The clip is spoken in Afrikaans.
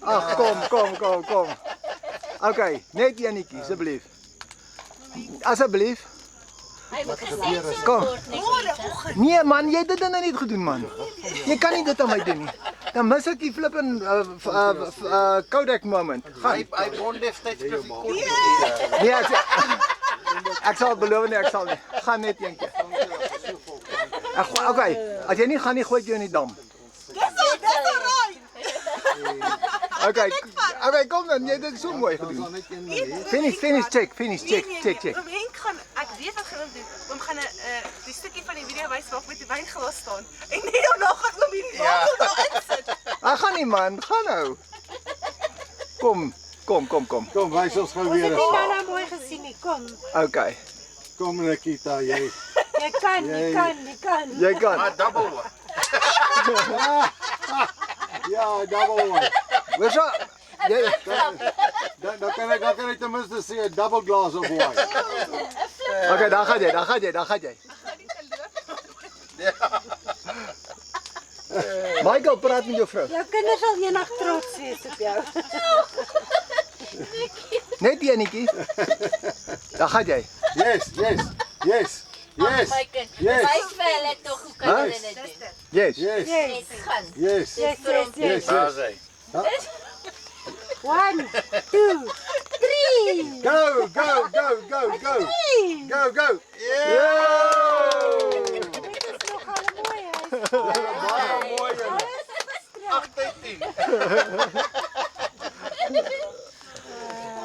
Ag, kom. Okay, net enetjie asseblief. Asseblief. Hy moet gesê Kom. word net. Nee man, jy het dit nou niet gedoen man. Jy kan nie dit aan my doen nie. Dan mis ek die flippin Kodak moment. Gaan. Hy won destyds gekort. Nee, ek sal beloof nie, ek sal nie. Gaan net een keer. Okay, as jy nie gaan nie, gooi ek jou in die dam. Okay, kom dan, jy het dit so mooi gedoen. Finish, check. Henk gaan, ek weet wat gaan doen. Oom gaan die stukkie van die video wys waar ek met die wynglas staan. En net daarna gaan oom hierdie water daarin sit. Gaan nie man, gaan nou. Kom. Kom, wys ons gou weer Ek eens. het nou mooi gesien nie, kom. Okay, Kom Nikita, jy. Jy kan. jy kan. Maar double one. Ja, double one. Weet jy, Dan kan ek ten minste sê 'n double glass of wine. okay, daar gaan jy. Michael, praat met jou vrou. Jou kinders sal eendag trots wees op jou. Net enetjie. Daar gaan jy. Yes. My kind. Yes. Wys vir hulle tog hoe kan hulle dit doen. Yes. Yes. Net gaan. Yes. Yes. Daar is hy. 1, 2, 3. Go. Dit is nogal mooi, hè? Baie mooi. Alles is gestrek. 8 uit 10.